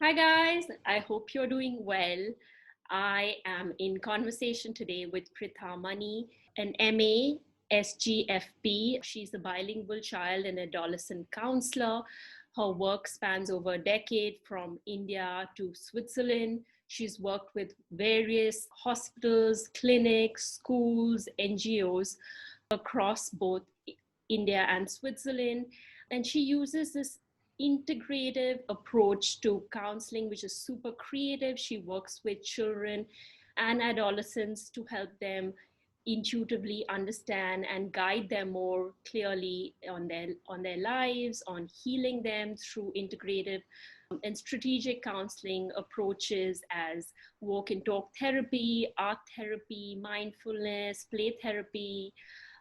Hi, guys. I hope you're doing well. I am in conversation today with Pritha Mani, an MA SGFP. She's a bilingual child and adolescent counselor. Her work spans over a decade from India to Switzerland. She's worked with various hospitals, clinics, schools, NGOs across both India and Switzerland. And she uses this integrative approach to counseling, which is super creative. She works with children and adolescents to help them intuitively understand and guide them more clearly on their lives, on healing them through integrative and strategic counseling approaches as walk and talk therapy, art therapy, mindfulness, play therapy,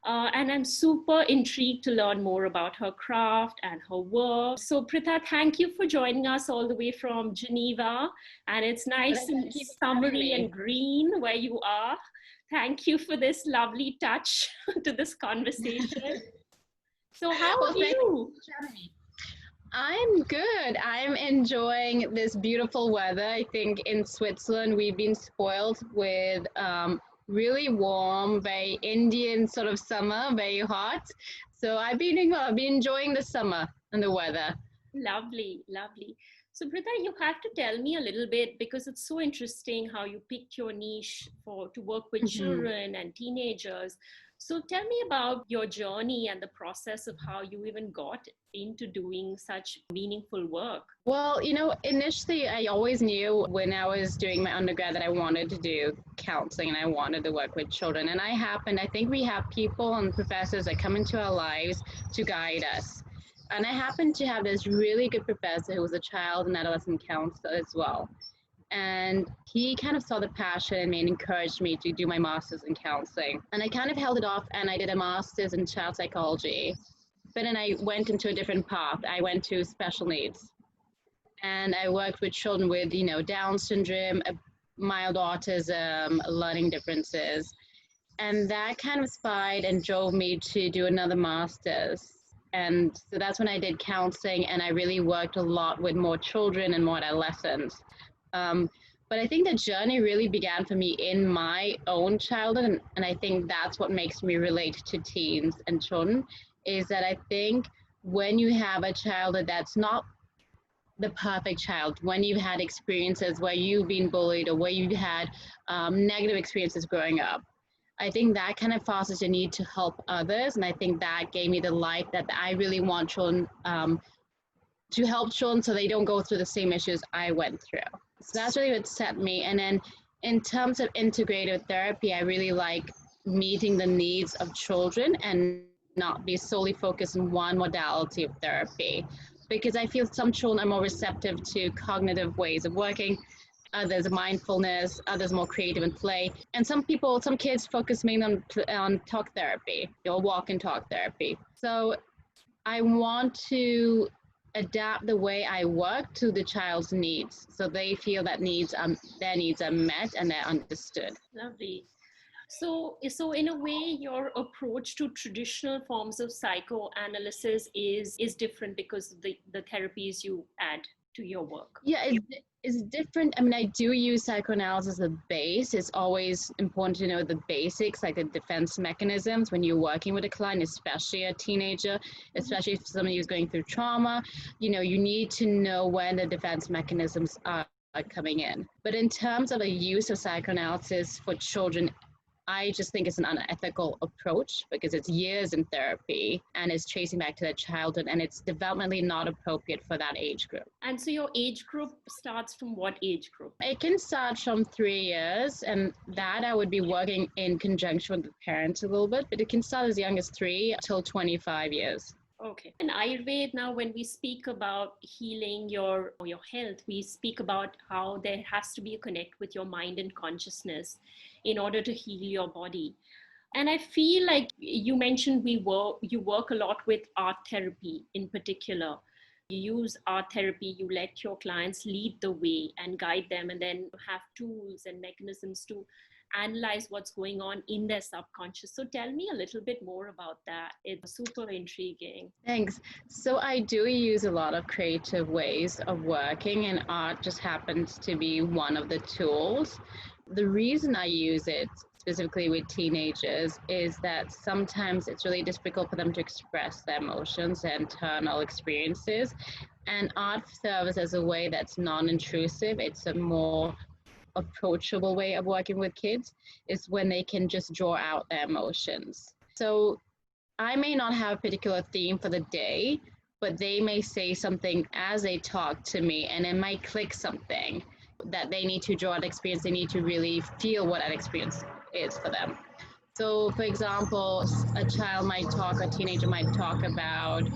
and I'm super intrigued to learn more about her craft and her work. So, Pritha, thank you for joining us all the way from Geneva. And it's nice and summery and green where you are. Thank you for this lovely touch to this conversation. So, how are you? I'm good. I'm enjoying this beautiful weather. I think in Switzerland we've been spoiled with really warm, very Indian sort of summer, very hot. So I've been enjoying the summer and the weather. Lovely, lovely. So, Pritha, you have to tell me a little bit because it's so interesting how you picked your niche to work with Mhm. children and teenagers. So, tell me about your journey and the process of how you even got into doing such meaningful work. Well, initially I always knew when I was doing my undergrad that I wanted to do counseling and I wanted to work with children. And I think we have people and professors that come into our lives to guide us. And I happened to have this really good professor who was a child and adolescent counselor as well. And he kind of saw the passion in me and encouraged me to do my master's in counseling. And I kind of held it off and I did a master's in child psychology. But then I went into a different path. I went to special needs and I worked with children with, Down syndrome, mild autism, learning differences. And that kind of inspired and drove me to do another master's. And so that's when I did counseling, and I really worked a lot with more children and more adolescents. Um, but I think the journey really began for me in my own childhood, and I think that's what makes me relate to teens and children, is that I think when you have a childhood that's not the perfect child, when you've had experiences where you've been bullied or where you've had negative experiences growing up, I think that kind of fosters your need to help others. And I think that gave me the light that I really want children to help children so they don't go through the same issues I went through. So that's really what set me. And then in terms of integrative therapy, I really like meeting the needs of children and not be solely focused on one modality of therapy, because I feel some children are more receptive to cognitive ways of working, others mindfulness, others more creative and play. And some kids focus mainly on talk therapy or walk and talk therapy. So I want to adapt the way I work to the child's needs so they feel that their needs are met and they're understood. Lovely. So in a way, your approach to traditional forms of psychoanalysis is different because of the therapies you add to your work. Yeah, it's different. I mean, I do use psychoanalysis as a base. It's always important to know the basics, like the defense mechanisms when you're working with a client, especially a teenager, especially if somebody who's going through trauma. You need to know when the defense mechanisms are coming in. But in terms of the use of psychoanalysis for children, I just think it's an unethical approach because it's years in therapy and it's tracing back to their childhood and it's developmentally not appropriate for that age group. And so your age group starts from what age group? It can start from 3 years, and that I would be working in conjunction with the parents a little bit, but it can start as young as 3 till 25 years. Okay. In Ayurveda, now when we speak about healing your health, we speak about how there has to be a connect with your mind and consciousness in order to heal your body. And I feel like you mentioned you work a lot with art therapy in particular. You use art therapy, you let your clients lead the way and guide them, and then have tools and mechanisms to analyze what's going on in their subconscious. So tell me a little bit more about that. It's super intriguing. Thanks. So I do use a lot of creative ways of working, and art just happens to be one of the tools. The reason I use it specifically with teenagers is that sometimes it's really difficult for them to express their emotions and internal experiences. And art serves as a way that's non-intrusive. It's a more approachable way of working with kids is when they can just draw out their emotions. So I may not have a particular theme for the day, but they may say something as they talk to me, and it might click something that they need to draw an experience. They need to really feel what that experience is for them. So, for example, a child might talk, a teenager might talk about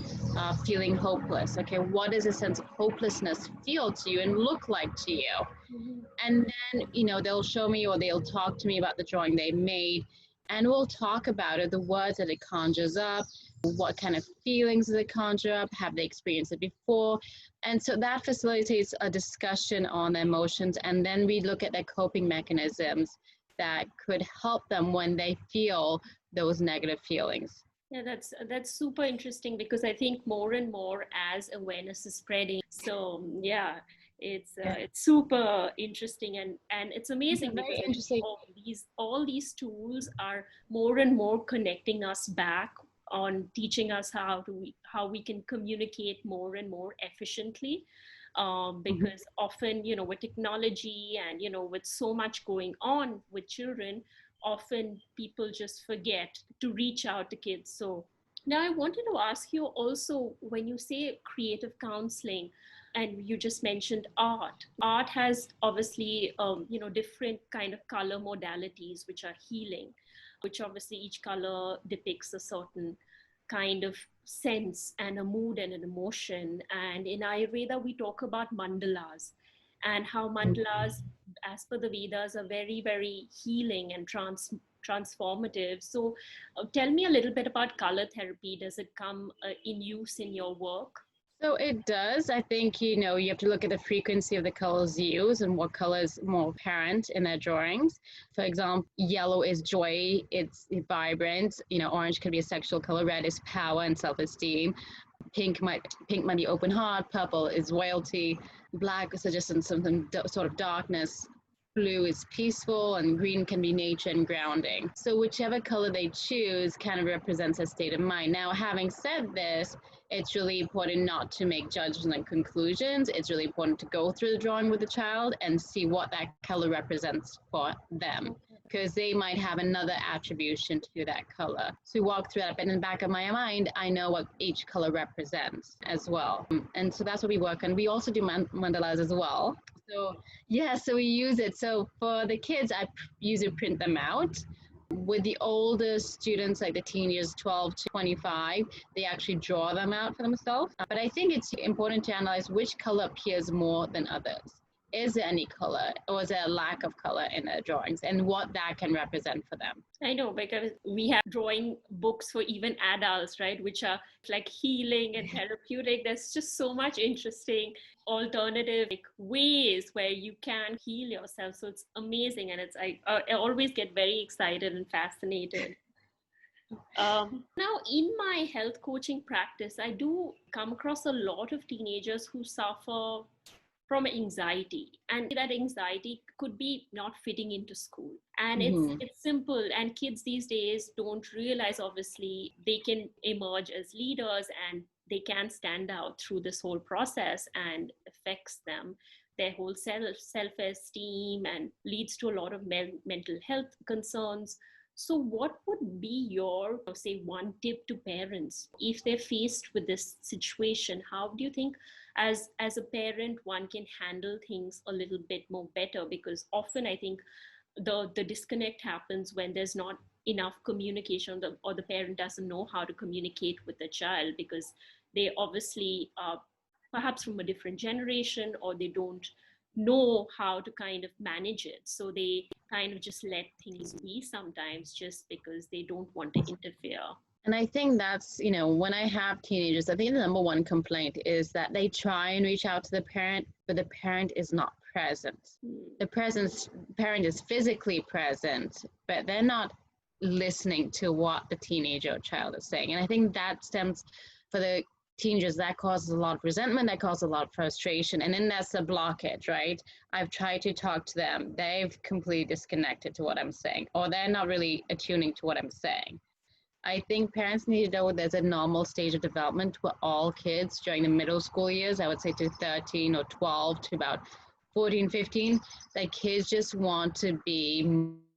feeling hopeless. Okay, what does a sense of hopelessness feel to you and look like to you? Mm-hmm. And then, they'll show me or they'll talk to me about the drawing they made, and we'll talk about it, the words that it conjures up, what kind of feelings does it conjure up, have they experienced it before? And so that facilitates a discussion on their emotions, and then we look at their coping mechanisms that could help them when they feel those negative feelings. Yeah, that's super interesting, because I think more and more as awareness is spreading. So yeah, it's super interesting, and it's amazing Very because I think interesting. all these tools are more and more connecting us back on teaching us how we can communicate more and more efficiently. Because often, with technology and, with so much going on with children, often people just forget to reach out to kids. So now I wanted to ask you also, when you say creative counseling, and you just mentioned art has obviously, different kind of color modalities, which are healing, which obviously each color depicts a certain kind of sense and a mood and an emotion. And in Ayurveda, we talk about mandalas, and how mandalas, as per the Vedas, are very, very healing and transformative. So tell me a little bit about color therapy. Does it come in use in your work? So it does. I think, you have to look at the frequency of the colors used and what color is more apparent in their drawings. For example, yellow is joy, it's vibrant. Orange could be a sexual color, red is power and self-esteem. Pink might be open heart, purple is royalty, black suggests something sort of darkness, blue is peaceful, and green can be nature and grounding. So whichever color they choose kind of represents a state of mind. Now, having said this, it's really important not to make judgments and conclusions. It's really important to go through the drawing with the child and see what that color represents for them, because they might have another attribution to that color. So we walk through that, but in the back of my mind, I know what each color represents as well. And so that's what we work on. We also do mandalas as well. So yeah, so we use it. So for the kids, I usually print them out. With the older students, like the teenagers 12 to 25, they actually draw them out for themselves. But I think it's important to analyze which color appears more than others. Is there any color, or is there a lack of color in their drawings, and what that can represent for them? I know, because we have drawing books for even adults, right, which are like healing and therapeutic. There's just so much interesting alternative ways where you can heal yourself. So it's amazing, and I always get very excited and fascinated. Now, in my health coaching practice, I do come across a lot of teenagers who suffer from anxiety, and that anxiety could be not fitting into school. And it's simple, and kids these days don't realize, obviously, they can emerge as leaders, and they can stand out through this whole process, and affects them, their whole self-esteem, and leads to a lot of mental health concerns. So what would be your, say, one tip to parents if they're faced with this situation? How do you think, as a parent, one can handle things a little bit more better? Because often I think the disconnect happens when there's not enough communication, or the parent doesn't know how to communicate with the child, because they obviously are perhaps from a different generation, or they don't know how to kind of manage it. So they kind of just let things be sometimes, just because they don't want to interfere. And I think that's, when I have teenagers, I think the number one complaint is that they try and reach out to the parent, but the parent is not present. The parent is physically present, but they're not listening to what the teenager or child is saying. And I think that stems for the teenagers, that causes a lot of resentment, that causes a lot of frustration. And then that's a blockage, right? I've tried to talk to them. They've completely disconnected to what I'm saying, or they're not really attuning to what I'm saying. I think parents need to know there's a normal stage of development with all kids during the middle school years, I would say to 13 or 12 to about 14, 15, that kids just want to be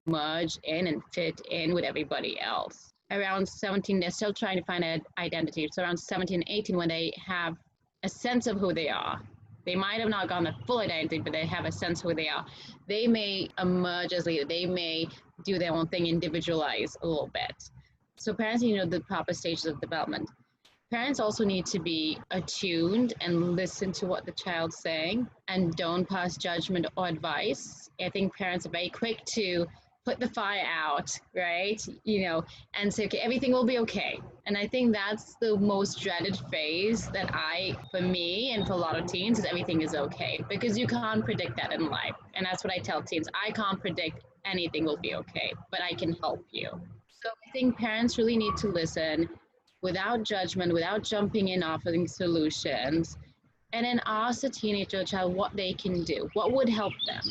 merged in and fit in with everybody else. Around 17, they're still trying to find an identity. So around 17, 18, when they have a sense of who they are, they might have not gotten a full identity, but they have a sense of who they are. They may emerge as leader. They may do their own thing, individualize a little bit. So parents need to know the proper stages of development. Parents also need to be attuned and listen to what the child's saying and don't pass judgment or advice. I think parents are very quick to put the fire out, right? And say, okay, everything will be okay. And I think that's the most dreaded phase that for me and for a lot of teens, is everything is okay, because you can't predict that in life. And that's what I tell teens. I can't predict anything will be okay, but I can help you. So I think parents really need to listen without judgment, without jumping in, offering solutions, and then ask the teenager or child what they can do, what would help them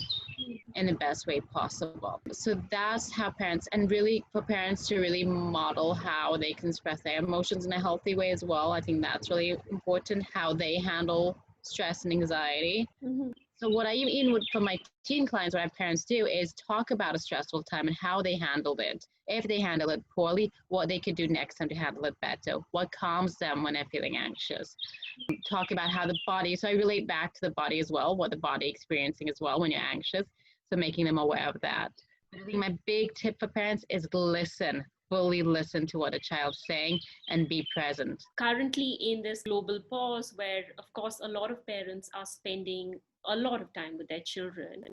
in the best way possible. So that's how parents, and really for parents to really model how they can express their emotions in a healthy way as well. I think that's really important, how they handle stress and anxiety. Mm-hmm. So what I even would, for my teen clients, what I have parents do is talk about a stressful time and how they handled it. If they handle it poorly, what they could do next time to handle it better. What calms them when they're feeling anxious. Talk about how the body, so I relate back to the body as well, what the body experiencing as well when you're anxious. So making them aware of that. I think my big tip for parents is listen. Fully listen to what a child's saying and be present. Currently, in this global pause, where of course a lot of parents are spending a lot of time with their children,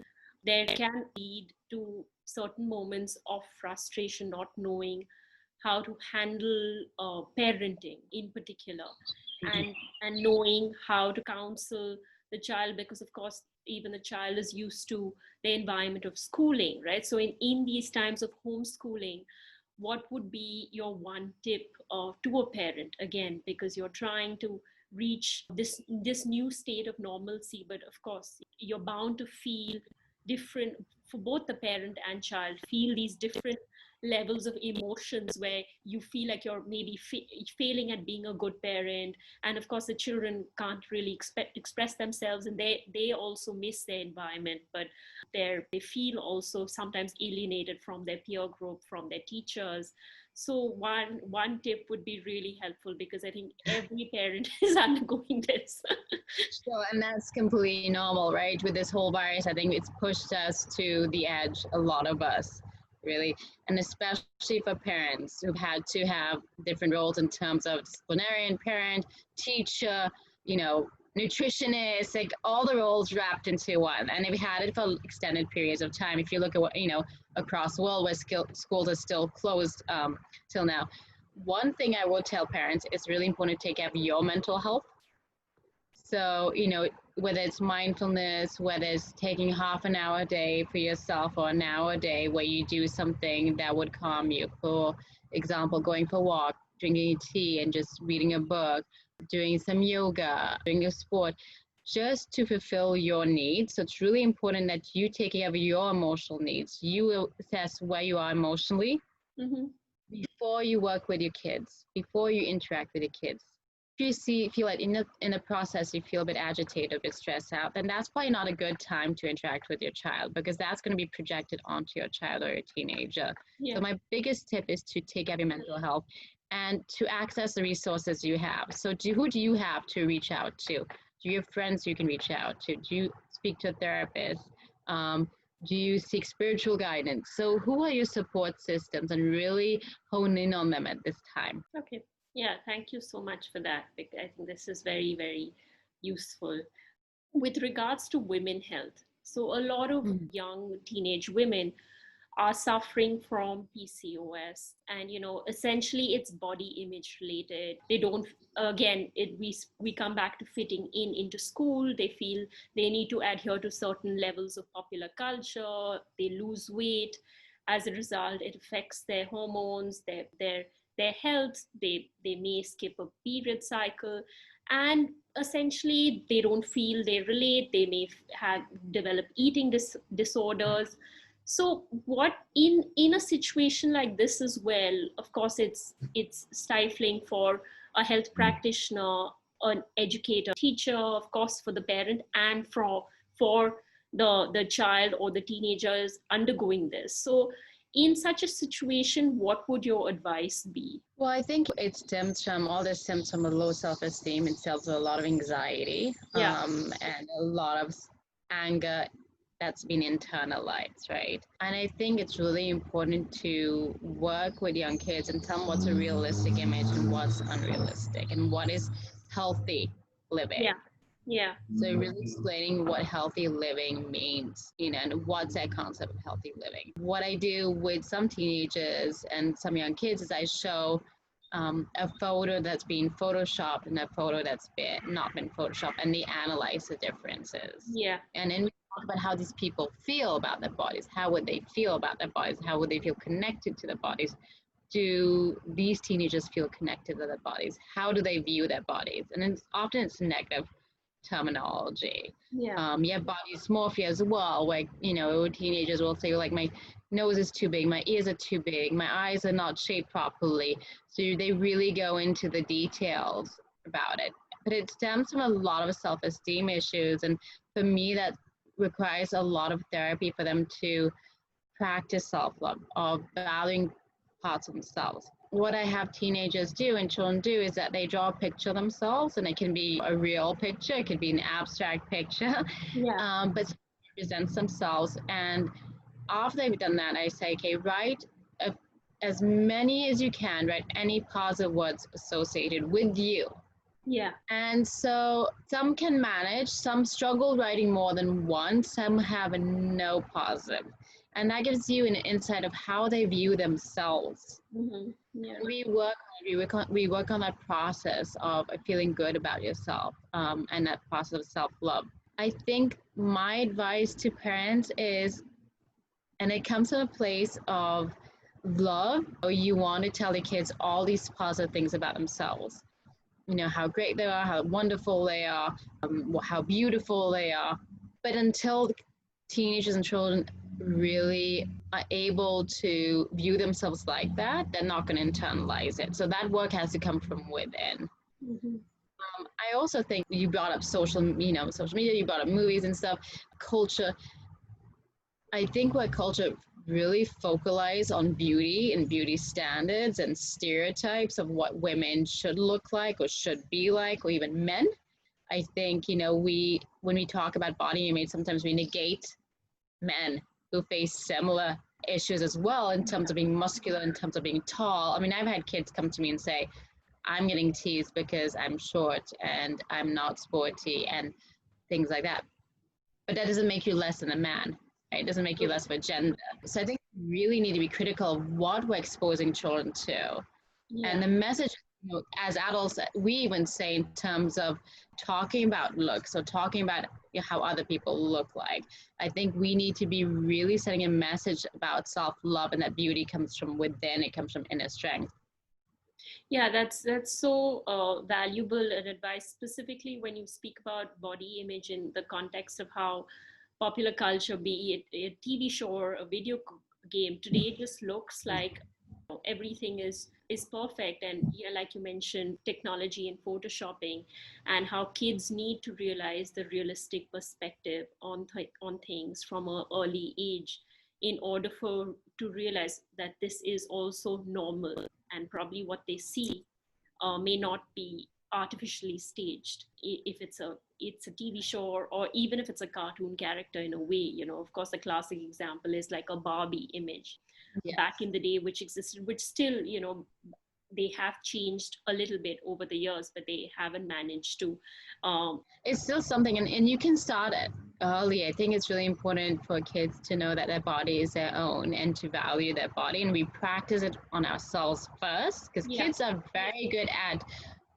there can lead to certain moments of frustration, not knowing how to handle parenting in particular, and knowing how to counsel the child, because of course even the child is used to the environment of schooling, right? So in these times of homeschooling, what would be your one tip to a parent, again, because you're trying to reach this new state of normalcy, but of course you're bound to feel different, for both the parent and child, feel these different levels of emotions where you feel like you're maybe failing at being a good parent, and of course the children can't really express themselves, and they also miss their environment, but they feel also sometimes alienated from their peer group, from their teachers. So one tip would be really helpful, because I think every parent is undergoing this. Sure, and that's completely normal, right? With this whole virus, I think it's pushed us to the edge, a lot of us, really. And especially for parents who've had to have different roles in terms of disciplinarian parent, teacher, nutritionist, like all the roles wrapped into one. And they've had it for extended periods of time. If you look at what, across the world where schools are still closed till now. One thing I would tell parents is really important to take care of your mental health. So, whether it's mindfulness, whether it's taking half an hour a day for yourself or an hour a day where you do something that would calm you. For example, going for a walk, drinking tea and just reading a book, doing some yoga, doing a sport, just to fulfill your needs. So it's really important that you take care of your emotional needs. You will assess where you are emotionally before you work with your kids, before you interact with your kids. If you feel like in the process you feel a bit agitated, a bit stressed out, then that's probably not a good time to interact with your child, because that's going to be projected onto your child or your teenager. Yeah. So my biggest tip is to take care of your mental health and to access the resources you have. So who do you have to reach out to? Do you have friends you can reach out to? Do you speak to a therapist? Do you seek spiritual guidance? So who are your support systems, and really hone in on them at this time. Okay. Yeah, thank you so much for that. I think this is very, very useful. With regards to women health, so a lot of young teenage women are suffering from PCOS. And, essentially it's body image related. They don't, again, we come back to fitting into school. They feel they need to adhere to certain levels of popular culture. They lose weight. As a result, it affects their hormones, their health. They may skip a period cycle, and essentially they don't feel they relate. They may have develop eating disorders. So what in a situation like this as well, of course it's stifling for a health practitioner, an educator, teacher, of course for the parent, and for the child or the teenagers undergoing this. So in such a situation, what would your advice be? Well, I think it stems from all this stems from a low self-esteem. It stems from a lot of anxiety, Yeah. and a lot of anger that's been internalized, right? And I think it's really important to work with young kids and tell them what's a realistic image and what's unrealistic and what is healthy living. Yeah. Yeah. So really explaining what healthy living means, and what's that concept of healthy living. What I do with some teenagers and some young kids is I show a photo that's been photoshopped and a photo that's not been photoshopped, and they analyze the differences. Yeah. And then we talk about how these people feel about their bodies. How would they feel about their bodies? How would they feel connected to their bodies? Do these teenagers feel connected to their bodies? How do they view their bodies? And often it's negative terminology. Yeah. You have body dysmorphia as well, where teenagers will say, like, my nose is too big, my ears are too big, my eyes are not shaped properly. So they really go into the details about it. But it stems from a lot of self-esteem issues, and for me, that requires a lot of therapy for them to practice self-love, of valuing parts of themselves. What I have teenagers do and children do is that they draw a picture of themselves, and it can be a real picture, it could be an abstract picture, Yeah. but it represents themselves. And after they've done that, I say, okay, write as many as you can, write any positive words associated with you. Yeah. And so some can manage, some struggle writing more than one, some have no positive. And that gives you an insight of how they view themselves. Mm-hmm. Yeah. We work on that process of feeling good about yourself, and that process of self-love. I think my advice to parents is, and it comes from a place of love, you want to tell your kids all these positive things about themselves. How great they are, how wonderful they are, how beautiful they are. But until teenagers and children really are able to view themselves like that, they're not going to internalize it. So that work has to come from within. Mm-hmm. I also think you brought up social media, you brought up movies and stuff, culture. I think what culture really focalize on beauty and beauty standards and stereotypes of what women should look like or should be like, or even men. I think, when we talk about body image, sometimes we negate men who face similar issues as well, in terms of being muscular, in terms of being tall. I mean, I've had kids come to me and say, I'm getting teased because I'm short and I'm not sporty and things like that. But that doesn't make you less than a man. Right? It doesn't make you less of a gender. So I think we really need to be critical of what we're exposing children to. Yeah. And the message, as adults, we even say in terms of talking about looks, or talking about how other people look like. I think we need to be really setting a message about self-love, and that beauty comes from within, it comes from inner strength. Yeah, that's so valuable and advice, specifically when you speak about body image in the context of how popular culture, be it a TV show or a video game, today just looks like everything is perfect. And yeah, like you mentioned, technology and photoshopping, and how kids need to realize the realistic perspective on things from an early age, in order to realize that this is also normal, and probably what they see may not be artificially staged. If it's a TV show, or even if it's a cartoon character, in a way, of course the classic example is like a Barbie image. Yes. Back in the day, which existed, which still, they have changed a little bit over the years, but they haven't managed to. It's still something, and you can start it. early. I think it's really important for kids to know that their body is their own and to value their body. And we practice it on ourselves first because Yeah. kids are very good at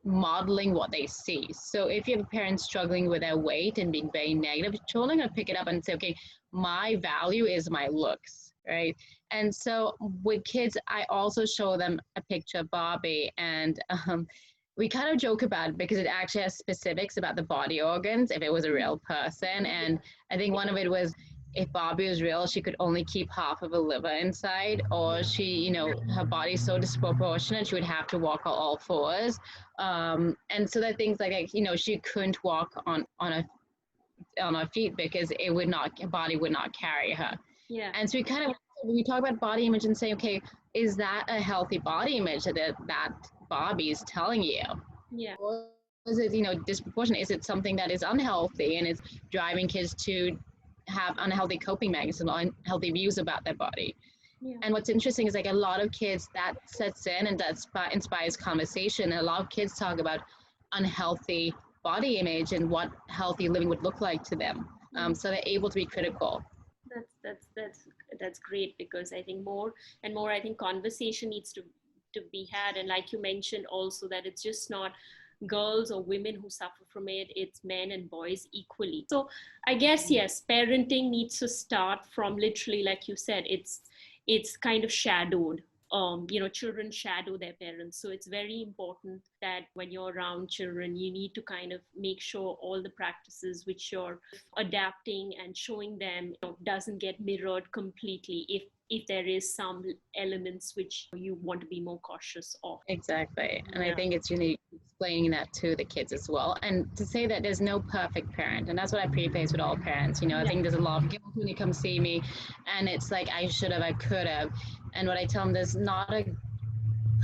modeling what they see. So if you have a parent struggling with their weight and being very negative, children are going to pick it up and say, okay, my value is my looks, right? And so with kids, I also show them a picture of Barbie, and we kind of joke about it because it actually has specifics about the body organs if it was a real person. And I think one of it was, if Barbie was real, she could only keep half of a liver inside, or she, her body's so disproportionate, she would have to walk on all fours. And so that things like, she couldn't walk on her feet because her body would not carry her. Yeah. And so we talk about body image and say, okay, is that a healthy body image that Barbie is telling you? Yeah. Or is it, disproportionate? Is it something that is unhealthy and is driving kids to have unhealthy coping mechanisms, unhealthy views about their body? Yeah. And what's interesting is like a lot of kids that sets in and that inspires conversation. And a lot of kids talk about unhealthy body image and what healthy living would look like to them. So they're able to be critical. That's great, because I think more and more, I think conversation needs to be had. And like you mentioned also, that it's just not girls or women who suffer from it, it's men and boys equally. So I guess, yes, parenting needs to start from, literally, like you said, it's kind of shadowed. Children shadow their parents. So it's very important that when you're around children, you need to kind of make sure all the practices which you're adapting and showing them, doesn't get mirrored completely if there is some elements which you want to be more cautious of. Exactly. And Yeah. I think it's really explaining that to the kids as well. And to say that there's no perfect parent. And that's what I preface with all parents. I think there's a lot of guilt when they come see me, and it's like, I should have, I could have. And what I tell them, there's not a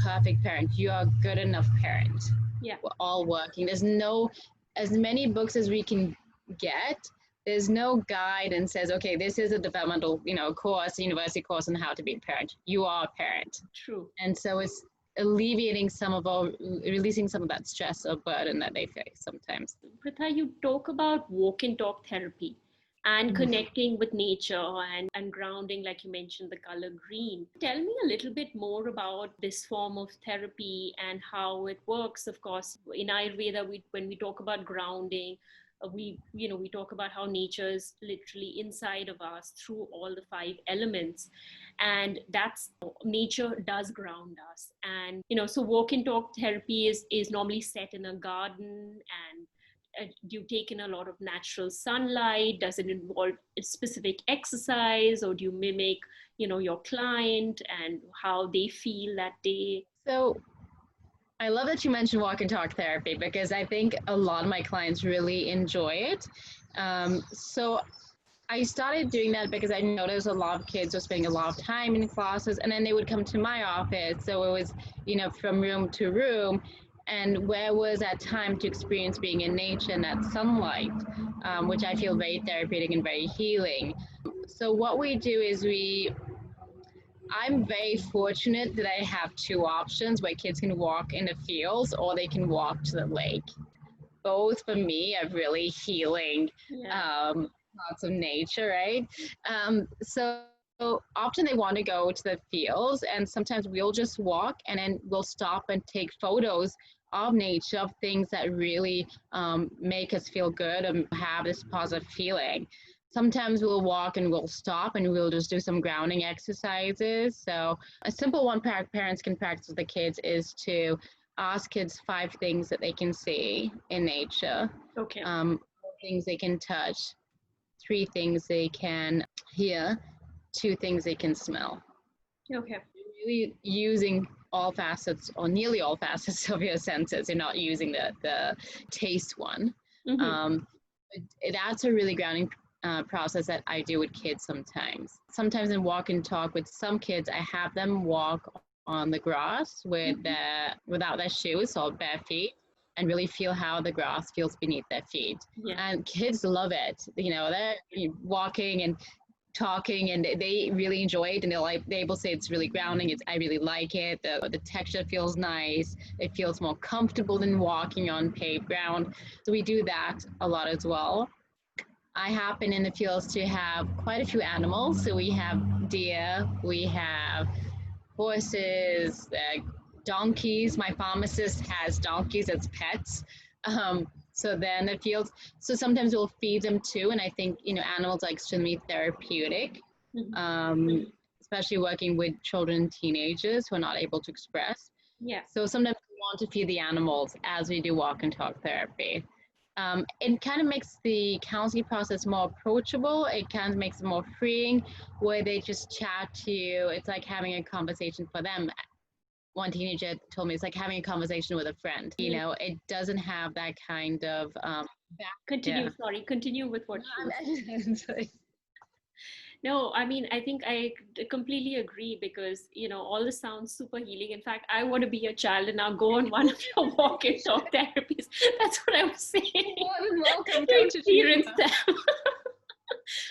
perfect parent. You are a good enough parent. Yeah. We're all working. There's no, as many books as we can get, there's no guide and says, okay, this is a developmental, course, university course on how to be a parent. You are a parent. True. And so it's releasing some of that stress or burden that they face sometimes. Pritha, you talk about walk and talk therapy and connecting with nature and grounding, like you mentioned, the color green. Tell me a little bit more about this form of therapy and how it works. Of course, in Ayurveda, when we talk about grounding, we talk about how nature is literally inside of us through all the 5 elements, and that's, nature does ground us. And so walk and talk therapy is normally set in a garden, and do you take in a lot of natural sunlight? Does it involve specific exercise, or do you mimic your client and how they feel that day? So I love that you mentioned walk and talk therapy, because I think a lot of my clients really enjoy it. So I started doing that because I noticed a lot of kids were spending a lot of time in classes, and then they would come to my office. So it was, from room to room. And where was that time to experience being in nature and that sunlight, which I feel very therapeutic and very healing. So what we do is I'm very fortunate that I have 2 options where kids can walk in the fields or they can walk to the lake. Both for me are really healing. Yeah. Parts of nature, right? So often they want to go to the fields, and sometimes we'll just walk and then we'll stop and take photos of nature, of things that really make us feel good and have this positive feeling. Sometimes we'll walk and we'll stop and we'll just do some grounding exercises. So a simple one parents can practice with the kids is to ask kids 5 things that they can see in nature. Okay. 4 things they can touch, 3 things they can hear, 2 things they can smell. Okay. Really using all facets, or nearly all facets of your senses. You're not using the taste one. That's a really grounding process that I do with kids sometimes. Sometimes in walk and talk with some kids, I have them walk on the grass without their shoes, so bare feet, and really feel how the grass feels beneath their feet. Yeah. And kids love it. They're walking and talking, and they really enjoy it, and they're able to say it's really grounding. I really like it. The texture feels nice. It feels more comfortable than walking on paved ground. So we do that a lot as well. I happen in the fields to have quite a few animals. So we have deer, we have horses, donkeys. My pharmacist has donkeys as pets. So then the fields, so sometimes we'll feed them too. And I think, animals are extremely therapeutic, especially working with children and teenagers who are not able to express. Yeah. So sometimes we want to feed the animals as we do walk and talk therapy. It kind of makes the counseling process more approachable. It kind of makes it more freeing, where they just chat to you. It's like having a conversation for them. One teenager told me it's like having a conversation with a friend. It doesn't have that kind of Continue. yeah. Sorry, continue with what you. Sorry. No, I mean, I think I completely agree because, all this sounds super healing. In fact, I want to be a child and now go on one of your walk and talk therapies. That's what I was saying. Welcome to experience them.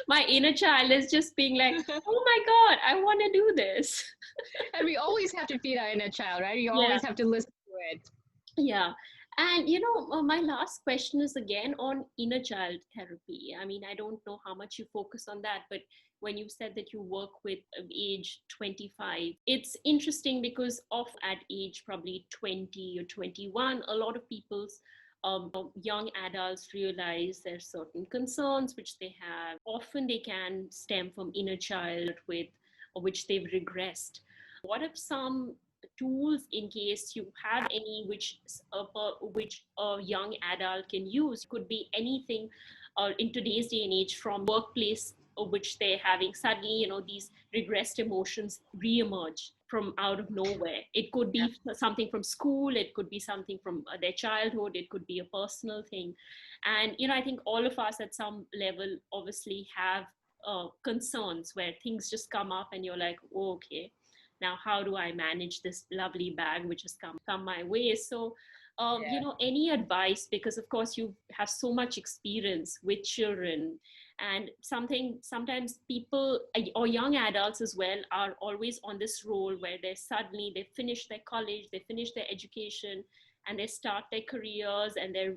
My inner child is just being like, oh my God, I want to do this. And we always have to feed our inner child, right? You always have to listen to it. Yeah. And, my last question is again on inner child therapy. I mean, I don't know how much you focus on that, but when you said that you work with age 25, it's interesting because at age probably 20 or 21, a lot of people's young adults realize there's certain concerns which they have. Often they can stem from inner child which they've regressed. What if some tools in case you have any which a young adult can use? Could be anything in today's day and age, from workplace which they're having suddenly these regressed emotions re-emerge from out of nowhere. It could be something from school, it could be something from their childhood, it could be a personal thing. And I think all of us at some level obviously have concerns where things just come up and you're like, oh, okay, now how do I manage this lovely bag which has come my way? So any advice, because of course you have so much experience with children, and sometimes people or young adults as well are always on this role where they finish their college, they finish their education, and they start their careers and they're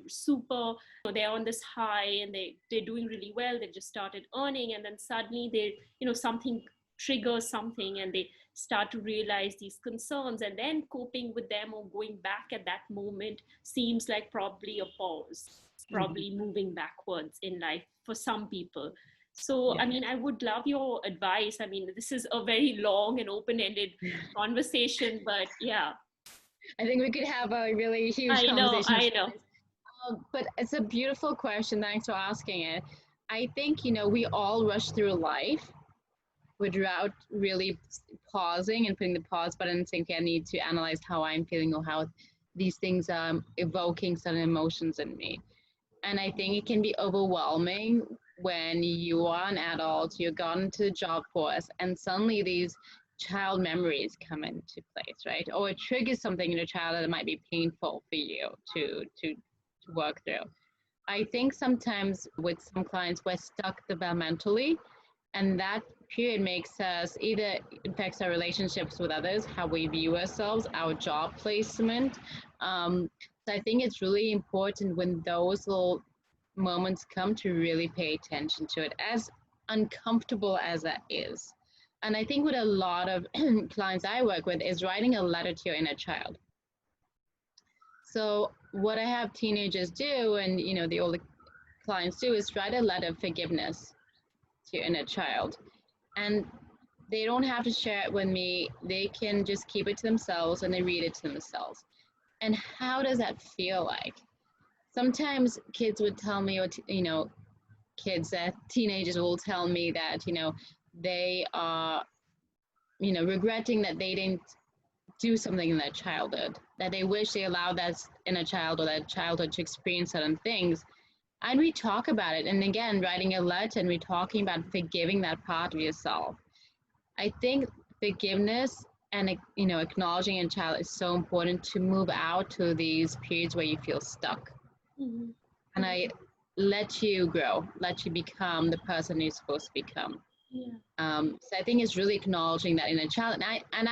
on this high and they're doing really well, they've just started earning, and then suddenly something triggers something and they start to realize these concerns, and then coping with them or going back at that moment seems like probably a pause, probably moving backwards in life for some people. So I mean, I would love your advice. I mean, this is a very long and open-ended conversation, but yeah, I think we could have a really huge conversation. I know. But it's a beautiful question. Thanks for asking it. I think, we all rush through life without really pausing and putting the pause button and saying, okay, I need to analyze how I'm feeling or how these things are evoking certain emotions in me. And I think it can be overwhelming when you are an adult, you've gone into the job force, and suddenly these child memories come into place, right? Or it triggers something in a child that might be painful for you to work through. I think sometimes with some clients, we're stuck developmentally, and that period makes us either affects our relationships with others, how we view ourselves, our job placement. So I think it's really important when those little moments come to really pay attention to it, as uncomfortable as that is. And I think what a lot of clients I work with is writing a letter to your inner child. So what I have teenagers do, and the older clients do, is write a letter of forgiveness to your inner child. And they don't have to share it with me. They can just keep it to themselves and they read it to themselves. And how does that feel like? Sometimes kids would tell me, or teenagers will tell me that, they are, regretting that they didn't do something in their childhood, that they wish they allowed that inner child or that childhood to experience certain things. And we talk about it. And again, writing a letter and we're talking about forgiving that part of yourself. I think forgiveness and, acknowledging a child is so important to move out to these periods where you feel stuck. Mm-hmm. And I let you grow, let you become the person you're supposed to become. Yeah. So I think it's really acknowledging that inner child. And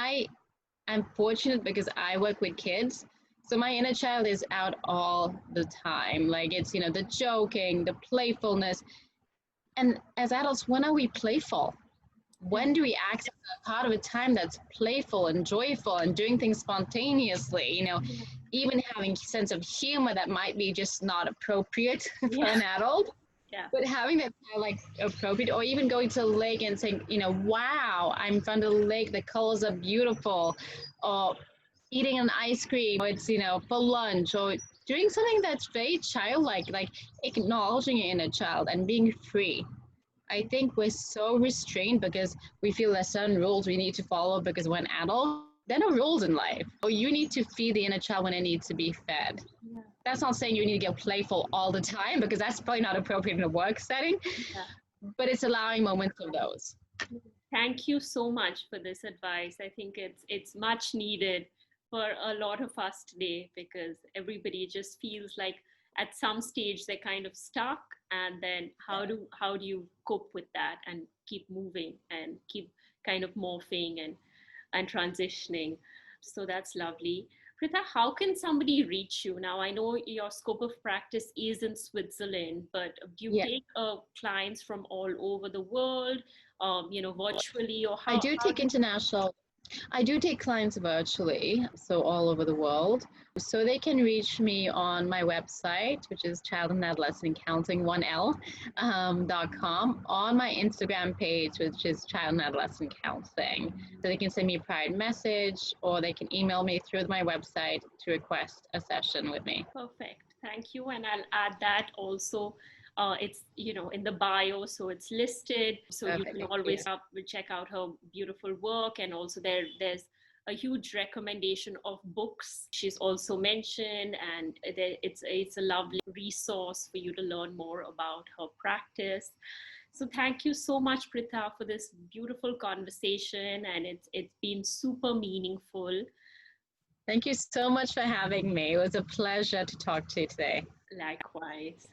I'm fortunate because I work with kids. So my inner child is out all the time. Like it's, the joking, the playfulness. And as adults, when are we playful? When do we access a part of a time that's playful and joyful and doing things spontaneously? Even having a sense of humor that might be just not appropriate for Yeah. an adult, Yeah. but having that like appropriate, or even going to the lake and saying, wow, I'm in front of the lake, the colors are beautiful, or eating an ice cream, or it's, for lunch, or doing something that's very childlike, like acknowledging your inner child and being free. I think we're so restrained because we feel there's certain rules we need to follow because we're an adult. There are no rules in life. Or you need to feed the inner child when it needs to be fed. Yeah. That's not saying you need to get playful all the time because that's probably not appropriate in a work setting, Yeah. but it's allowing moments of those. Thank you so much for this advice. I think it's much needed for a lot of us today, because everybody just feels like at some stage they're kind of stuck, and then how do you cope with that and keep moving and keep kind of morphing and transitioning. So that's lovely. Pritha, how can somebody reach you? Now, I know your scope of practice is in Switzerland, but do you Yeah, take clients from all over the world, virtually, or I do how take do you? international I do take clients virtually, so all over the world. So they can reach me on my website, which is child and adolescent counseling 1L .com, on my Instagram page, which is child and adolescent counseling. So they can send me a private message or they can email me through my website to request a session with me. Perfect. Thank you. And I'll add that also. It's in the bio, so it's listed. So you Perfect. can Thank you. always check out her beautiful work, and also there's a huge recommendation of books. She's also mentioned, and it's a lovely resource for you to learn more about her practice. So thank you so much, Pritha, for this beautiful conversation, and it's been super meaningful. Thank you so much for having me. It was a pleasure to talk to you today. Likewise.